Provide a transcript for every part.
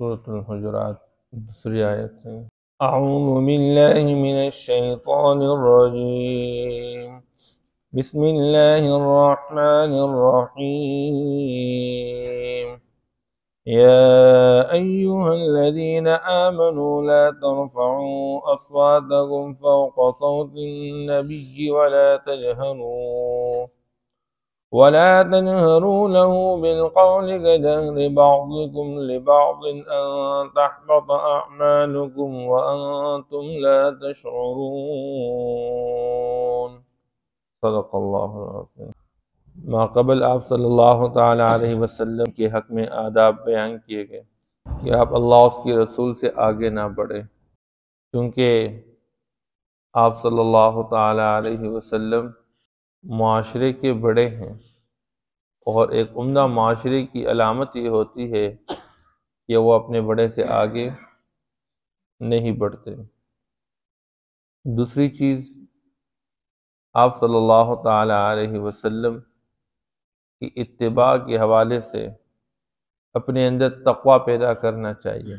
سورۃ الحجرات دوسری آیت ہے۔ اعوذ باللہ من الشیطان الرجیم، بسم اللہ الرحمن الرحیم، یا ایہا الذین آمنوا لا ترفعوا اصواتکم فوق صوت النبی ولا تجهروا له بالقول كجهر بعضكم لبعض أن تحبط أعمالكم وأنتم لا تشعرون۔ صدق اللہ العظیم۔ ماقبل آپ صلی اللہ تعالی علیہ وسلم کے حق میں آداب بیان کیے گئے کہ آپ اللہ اس کے رسول سے آگے نہ بڑھے، کیونکہ آپ صلی اللہ تعالی علیہ وسلم معاشرے کے بڑے ہیں، اور ایک عمدہ معاشرے کی علامت یہ ہوتی ہے کہ وہ اپنے بڑے سے آگے نہیں بڑھتے۔ دوسری چیز، آپ صلی اللہ تعالی علیہ وسلم کی اتباع کے حوالے سے اپنے اندر تقوی پیدا کرنا چاہیے۔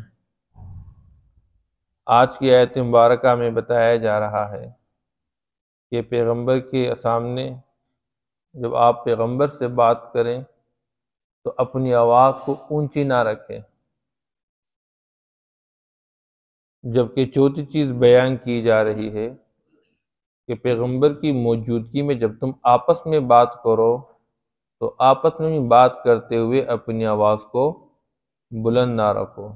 آج کی آیت مبارکہ میں بتایا جا رہا ہے کہ پیغمبر کے سامنے جب آپ پیغمبر سے بات کریں تو اپنی آواز کو اونچی نہ رکھیں، جبکہ چوتھی چیز بیان کی جا رہی ہے کہ پیغمبر کی موجودگی میں جب تم آپس میں بات کرو تو آپس میں بات کرتے ہوئے اپنی آواز کو بلند نہ رکھو،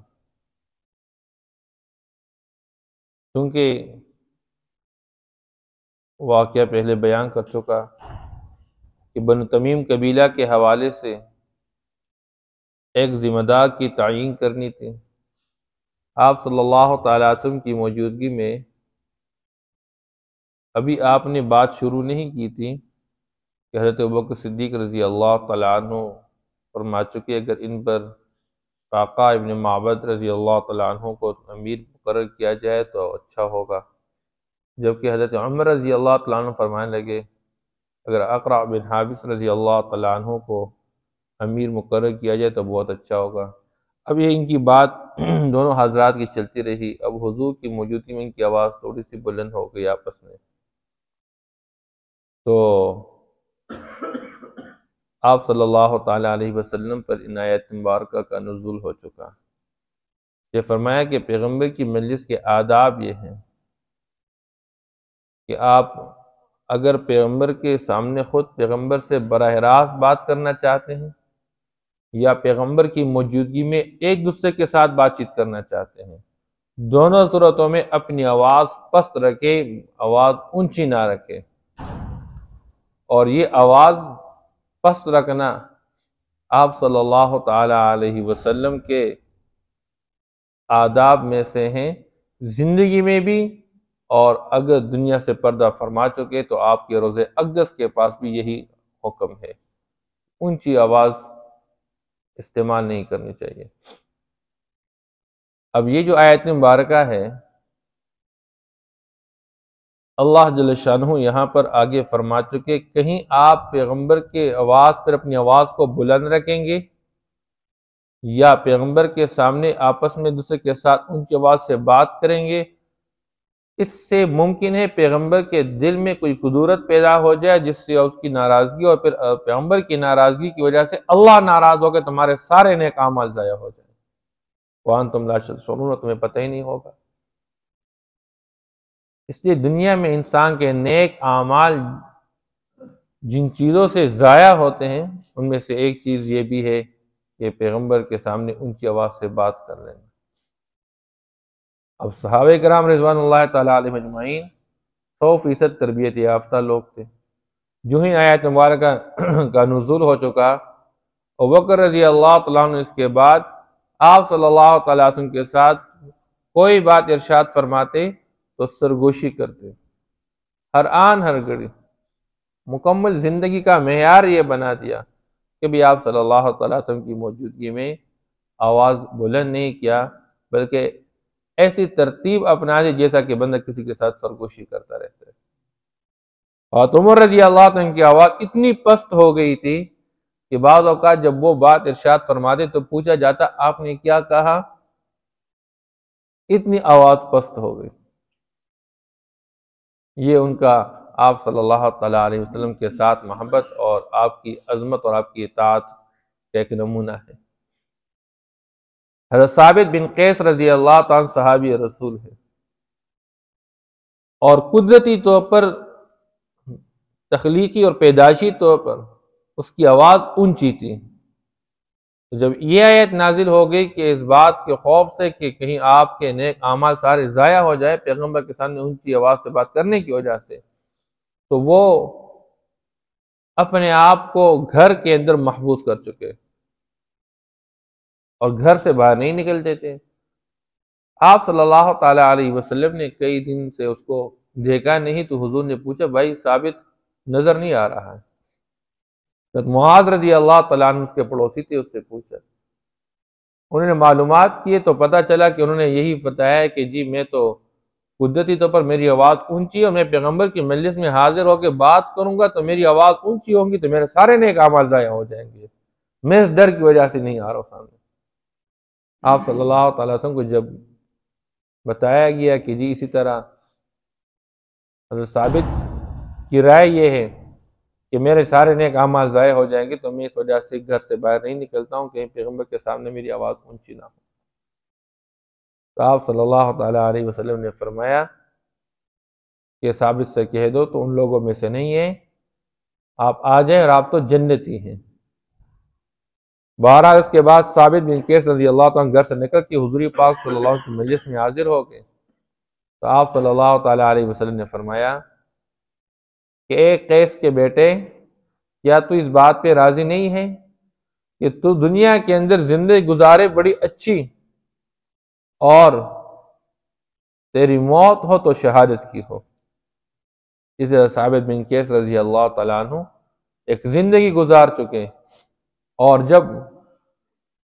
کیونکہ واقعہ پہلے بیان کر چکا کہ بنو تمیم قبیلہ کے حوالے سے ایک ذمہ دار کی تعیین کرنی تھی۔ آپ صلی اللہ تعالی وسلم کی موجودگی میں ابھی آپ نے بات شروع نہیں کی تھی کہ حضرت ابوبکر صدیق رضی اللہ تعالیٰ عنہ فرما چکے اگر ان پر قعقاع ابن معبد رضی اللہ تعالیٰ عنہ کو امیر مقرر کیا جائے تو اچھا ہوگا، جبکہ حضرت عمر رضی اللہ تعالیٰ عنہ فرمانے لگے اگر اقرع بن حابس رضی اللہ تعالیٰ عنہ کو امیر مقرر کیا جائے تو بہت اچھا ہوگا۔ اب یہ ان کی بات دونوں حضرات کی چلتی رہی، اب حضور کی موجودگی میں ان کی آواز تھوڑی سی بلند ہو گئی آپس میں، تو آپ صلی اللہ تعالیٰ علیہ وسلم پر ان آیت مبارکہ کا نزول ہو چکا۔ یہ فرمایا کہ پیغمبر کی مجلس کے آداب یہ ہیں کہ آپ اگر پیغمبر کے سامنے خود پیغمبر سے براہ راست بات کرنا چاہتے ہیں یا پیغمبر کی موجودگی میں ایک دوسرے کے ساتھ بات چیت کرنا چاہتے ہیں، دونوں صورتوں میں اپنی آواز پست رکھے، آواز اونچی نہ رکھے۔ اور یہ آواز پست رکھنا آپ صلی اللہ تعالی علیہ وسلم کے آداب میں سے ہیں، زندگی میں بھی، اور اگر دنیا سے پردہ فرما چکے تو آپ کے روضہ اقدس کے پاس بھی یہی حکم ہے، اونچی آواز استعمال نہیں کرنی چاہیے۔ اب یہ جو آیت مبارکہ ہے اللہ جل شانہ یہاں پر آگے فرما چکے کہیں آپ پیغمبر کے آواز پر اپنی آواز کو بلند رکھیں گے یا پیغمبر کے سامنے آپس میں دوسرے کے ساتھ اونچی آواز سے بات کریں گے، اس سے ممکن ہے پیغمبر کے دل میں کوئی قدورت پیدا ہو جائے جس سے اس کی ناراضگی، اور پھر پیغمبر کی ناراضگی کی وجہ سے اللہ ناراض ہو کے تمہارے سارے نیک اعمال ضائع ہو جائیں، وَأَنْتُمْ لَا تَشْعُرُونَ، تمہیں پتہ ہی نہیں ہوگا۔ اس لیے دنیا میں انسان کے نیک اعمال جن چیزوں سے ضائع ہوتے ہیں ان میں سے ایک چیز یہ بھی ہے کہ پیغمبر کے سامنے اونچی آواز سے بات کر لینا۔ اب صحابہ کرام رضوان اللہ تعالیٰ علیہ اجمعین 100% تربیت یافتہ لوگ تھے۔ جو ہی آیت مبارکہ کا نزول ہو چکا، ابوبکر رضی اللہ تعالیٰ عنہ اس کے بعد آپ صلی اللہ تعالیٰ علیہ وسلم کے ساتھ کوئی بات ارشاد فرماتے تو سرگوشی کرتے، ہر آن ہر گھڑی مکمل زندگی کا معیار یہ بنا دیا کہ بھی آپ صلی اللہ تعالیٰ علیہ وسلم کی موجودگی میں آواز بلند نہیں کیا، بلکہ ایسی ترتیب اپنا دی جیسا کہ بندہ کسی کے ساتھ سرگوشی کرتا رہتا ہے۔ اور عمر رضی اللہ عنہ کی آواز اتنی پست ہو گئی تھی کہ بعض اوقات جب وہ بات ارشاد فرماتے تو پوچھا جاتا آپ نے کیا کہا، اتنی آواز پست ہو گئی۔ یہ ان کا آپ صلی اللہ تعالیٰ علیہ وسلم کے ساتھ محبت اور آپ کی عظمت اور آپ کی اطاعت کا ایک نمونہ ہے۔ حضرت ثابت بن قیس رضی اللہ تعالیٰ صحابی رسول ہے، اور قدرتی طور پر، تخلیقی اور پیدائشی طور پر اس کی آواز اونچی تھی۔ جب یہ آیت نازل ہو گئی کہ اس بات کے خوف سے کہ کہیں آپ کے نیک اعمال سارے ضائع ہو جائے پیغمبر کے سامنے اونچی آواز سے بات کرنے کی وجہ سے، تو وہ اپنے آپ کو گھر کے اندر محبوس کر چکے اور گھر سے باہر نہیں نکلتے تھے۔ آپ صلی اللہ تعالیٰ علیہ وسلم نے کئی دن سے اس کو دیکھا نہیں، تو حضور نے پوچھا بھائی ثابت نظر نہیں آ رہا ہے؟ معاذ رضی اللہ تعالیٰ عنہ اس کے پڑوسی تھے، اس سے پوچھا، انہوں نے معلومات کیے تو پتہ چلا کہ انہوں نے یہی بتایا کہ جی میں تو قدرتی طور پر میری آواز اونچی ہے، اور میں پیغمبر کی مجلس میں حاضر ہو کے بات کروں گا تو میری آواز اونچی ہوگی تو میرے سارے نیک اعمال ضائع ہو جائیں گے، میں اس ڈر کی وجہ سے نہیں آ رہا ہوں سامنے۔ آپ صلی اللہ تعالیٰ وسلم کو جب بتایا گیا کہ جی اسی طرح حضرت ثابت کی رائے یہ ہے کہ میرے سارے نیک اعمال ضائع ہو جائیں گے، تو میں اس وجہ سے گھر سے باہر نہیں نکلتا ہوں کہ پیغمبر کے سامنے میری آواز اونچی نہ ہو۔ تو آپ صلی اللہ تعالیٰ علیہ وسلم نے فرمایا کہ ثابت سے کہہ دو تو ان لوگوں میں سے نہیں ہے، آپ آ جائیں اور آپ تو جنتی ہیں۔ بہرحال اس کے بعد ثابت بن قیس رضی اللہ تعالیٰ گھر سے نکل کے حضور پاک صلی اللہ علیہ وسلم کی مجلس میں حاضر ہو گئے، تو آپ صلی اللہ تعالیٰ علیہ وسلم نے فرمایا کہ اے قیس کے بیٹے، کیا تو اس بات پہ راضی نہیں ہے کہ تو دنیا کے اندر زندگی گزارے بڑی اچھی، اور تیری موت ہو تو شہادت کی ہو؟ اس ثابت بن قیس رضی اللہ تعالیٰ عنہ ایک زندگی گزار چکے، اور جب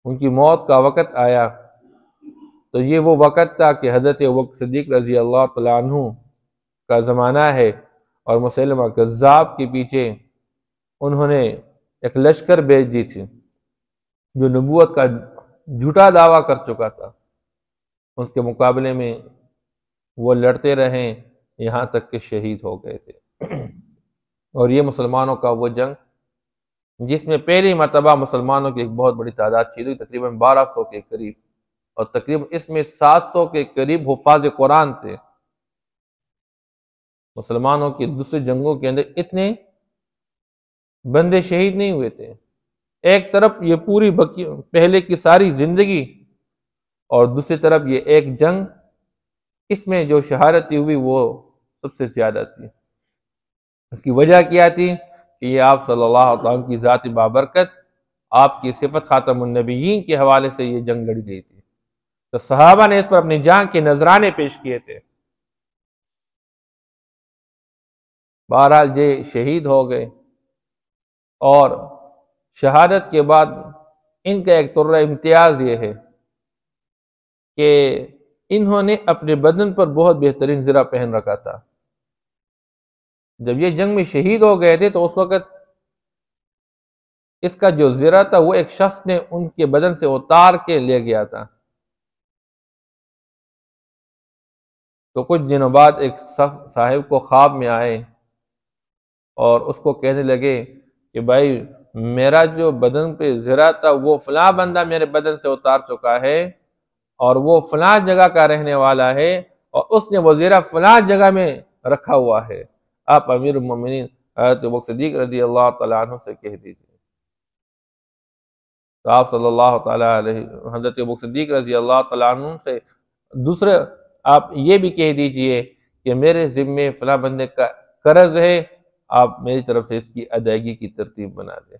ان کی موت کا وقت آیا تو یہ وہ وقت تھا کہ حضرت ابوبکر صدیق رضی اللہ تعالیٰ عنہ کا زمانہ ہے، اور مسیلمہ کذاب کے پیچھے انہوں نے ایک لشکر بھیج دی تھی جو نبوت کا جھوٹا دعویٰ کر چکا تھا۔ اس کے مقابلے میں وہ لڑتے رہے یہاں تک کہ شہید ہو گئے تھے۔ اور یہ مسلمانوں کا وہ جنگ جس میں پہلی مرتبہ مسلمانوں کی ایک بہت بڑی تعداد شہید ہوئی، تقریباً 1200 کے قریب، اور تقریباً اس میں 700 کے قریب حفاظ قرآن تھے۔ مسلمانوں کی دوسری جنگوں کے اندر اتنے بندے شہید نہیں ہوئے تھے۔ ایک طرف یہ پوری پہلے کی ساری زندگی، اور دوسری طرف یہ ایک جنگ، اس میں جو شہادتیں ہوئی وہ سب سے زیادہ تھی۔ اس کی وجہ کیا تھی کہ یہ آپ صلی اللہ علیہ وسلم کی ذات بابرکت، آپ کی صفت خاتم النبیین کے حوالے سے یہ جنگ لڑی گئی تھی، تو صحابہ نے اس پر اپنی جان کے نذرانے پیش کیے تھے۔ بہرحال یہ شہید ہو گئے، اور شہادت کے بعد ان کا ایک طرح امتیاز یہ ہے کہ انہوں نے اپنے بدن پر بہت بہترین زرہ پہن رکھا تھا۔ جب یہ جنگ میں شہید ہو گئے تھے تو اس وقت اس کا جو زرہ تھا وہ ایک شخص نے ان کے بدن سے اتار کے لے گیا تھا۔ تو کچھ دنوں بعد ایک صاحب کو خواب میں آئے اور اس کو کہنے لگے کہ بھائی میرا جو بدن پہ زرہ تھا وہ فلاں بندہ میرے بدن سے اتار چکا ہے، اور وہ فلاں جگہ کا رہنے والا ہے، اور اس نے وہ زرہ فلاں جگہ میں رکھا ہوا ہے، آپ امیر المومنین حضرت ابوبکر صدیق رضی اللہ تعالیٰ عنہ سے کہہ دیجیے۔ تو آپ صلی اللہ تعالیٰ علیہ حضرت ابوبکر صدیق رضی اللہ تعالیٰ عنہ سے دوسرے آپ یہ بھی کہہ دیجئے کہ میرے ذمے فلاں بندے کا قرض ہے، آپ میری طرف سے اس کی ادائیگی کی ترتیب بنا دیں۔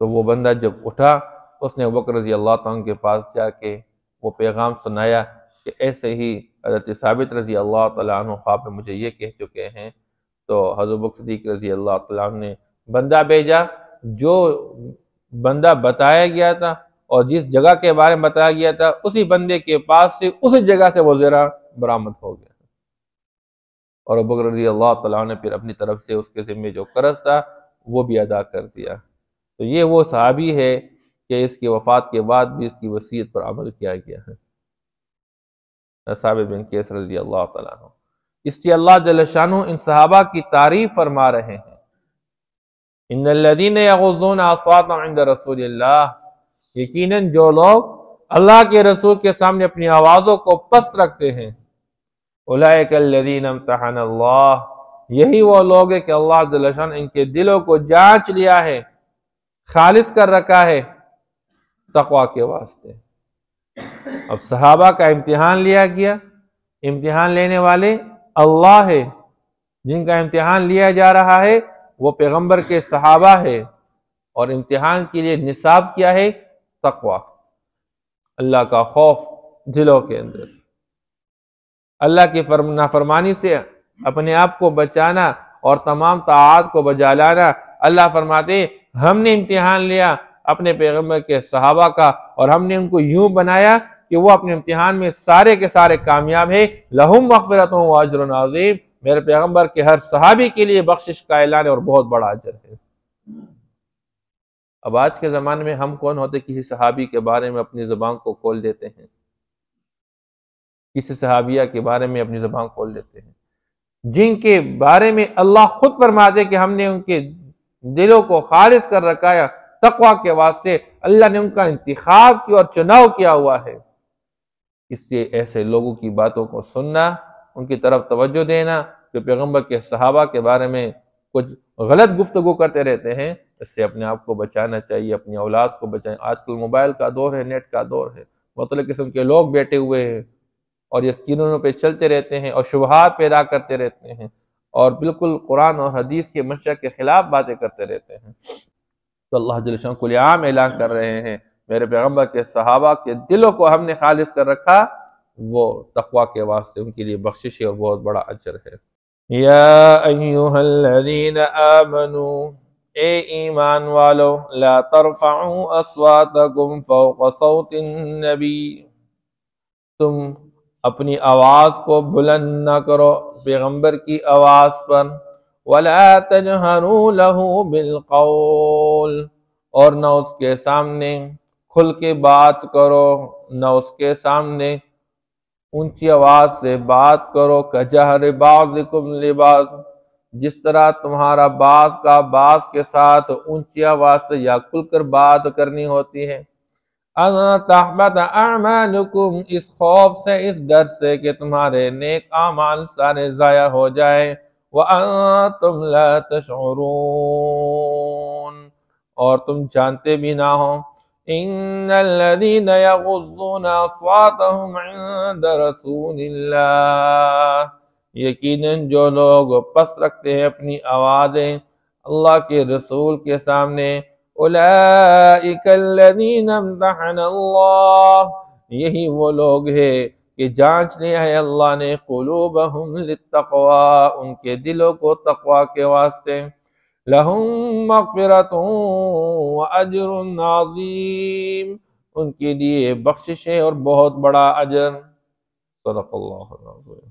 تو وہ بندہ جب اٹھا، اس نے ابوبکر رضی اللہ تعالیٰ عنہ کے پاس جا کے وہ پیغام سنایا کہ ایسے ہی حضرت ثابت رضی اللہ تعالیٰ عنہ خواب میں مجھے یہ کہہ چکے ہیں۔ تو حضرت ابوبکر صدیق رضی اللہ تعالیٰ عنہ نے بندہ بھیجا، جو بندہ بتایا گیا تھا اور جس جگہ کے بارے میں بتایا گیا تھا اسی بندے کے پاس سے اسی جگہ سے وہ زرہ برآمد ہو گیا، اور ابوبکر رضی اللہ تعالیٰ عنہ نے پھر اپنی طرف سے اس کے ذمے جو قرض تھا وہ بھی ادا کر دیا۔ تو یہ وہ صحابی ہے کہ اس کی وفات کے بعد بھی اس کی وصیت پر عمل کیا گیا ہے۔ ثابت بن قیس رضی اللہ تعالیٰ عنہ، اس لیے اللہ جل شانہ ان صحابہ کی تعریف فرما رہے ہیں، ان الذین یغضون اصواتهم عند رسول اللہ، یقیناً جو لوگ اللہ کے رسول کے سامنے اپنی آوازوں کو پست رکھتے ہیں، اولئک الذین امتحن اللہ، یہی وہ لوگ ہیں کہ اللہ جل شانہ ان کے دلوں کو جانچ لیا ہے، خالص کر رکھا ہے تقوی کے واسطے۔ اب صحابہ کا امتحان لیا گیا، امتحان لینے والے اللہ ہے، جن کا امتحان لیا جا رہا ہے وہ پیغمبر کے صحابہ ہے، اور امتحان کے لیے نصاب کیا ہے؟ تقوی، اللہ کا خوف دلوں کے اندر، اللہ کی نافرمانی سے اپنے آپ کو بچانا اور تمام طاعات کو بجا لانا۔ اللہ فرماتے ہیں ہم نے امتحان لیا اپنے پیغمبر کے صحابہ کا، اور ہم نے ان کو یوں بنایا کہ وہ اپنے امتحان میں سارے کے سارے کامیاب ہیں۔ لہم مغفرۃ و اجر عظیم، میرے پیغمبر کے ہر صحابی کے لیے بخشش کا اعلان ہے اور بہت بڑا اجر ہے۔ اب آج کے زمانے میں ہم کون ہوتے کسی صحابی کے بارے میں اپنی زبان کو کھول دیتے ہیں، کسی صحابیہ کے بارے میں اپنی زبان کھول دیتے ہیں جن کے بارے میں اللہ خود فرماتے کہ ہم نے ان کے دلوں کو خالص کر رکھا ہے تقوی کے واسطے، اللہ نے ان کا انتخاب کیا اور چناؤ کیا ہوا ہے۔ اس لیے ایسے لوگوں کی باتوں کو سننا، ان کی طرف توجہ دینا جو پیغمبر کے صحابہ کے بارے میں کچھ غلط گفتگو کرتے رہتے ہیں، اس سے اپنے آپ کو بچانا چاہیے، اپنی اولاد کو بچائیں۔ آج کل موبائل کا دور ہے، نیٹ کا دور ہے، مختلف قسم کے لوگ بیٹھے ہوئے ہیں اور یہ اسکرینوں پہ چلتے رہتے ہیں اور شبہات پیدا کرتے رہتے ہیں اور بالکل قرآن اور حدیث کے منشا کے خلاف باتیں کرتے رہتے ہیں۔ تو اللہ جل شانہ کھلے عام اعلان کر رہے ہیں میرے پیغمبر کے صحابہ کے دلوں کو ہم نے خالص کر رکھا، وہ تقوی کے واسطے ان کے لیے بخشش ہے اور بہت بڑا اجر ہے۔ یا ایہا الذین آمنوا، اے ایمان والو، لا ترفعوا اصواتکم فوق صوت النبی، تم اپنی آواز کو بلند نہ کرو پیغمبر کی آواز پر، وَلَا تَجْهَرُوا لَهُ بِالْقَوْلِ، اور نہ اس کے سامنے کھل کے بات کرو، نہ اس کے سامنے اونچی آواز سے بات کرو، كَجَهْرِ بَعْضِكُمْ لِبَعْضٍ، جس طرح تمہارا بعض کا بعض کے ساتھ اونچی آواز سے یا کھل کر بات کرنی ہوتی ہے۔ اَن تَحْبَطَ أَعْمَالُكُمْ، اس خوف سے، اس ڈر سے کہ تمہارے نیک اعمال سارے ضائع ہو جائے، وَأَنْتُمْ لَا تَشْعُرُونَ، اور تم جانتے بھی نہ ہو۔ إِنَّ الَّذِينَ يَغُضُّونَ أَصْوَاتَهُمْ عِنْدَ رَسُولِ اللَّهِ، یقیناً جو لوگ پست رکھتے ہیں اپنی آوازیں اللہ کے رسول کے سامنے، اولئک الذین امتحن اللہ، یہی وہ لوگ ہیں کہ جانچ لیا ہے اللہ نے قلوبہم للتقوی، ان کے دلوں کو تقوی کے واسطے، لہم مغفرۃ واجر عظیم، ان کے لیے بخشش ہے اور بہت بڑا اجر۔ صدق اللہ العظیم۔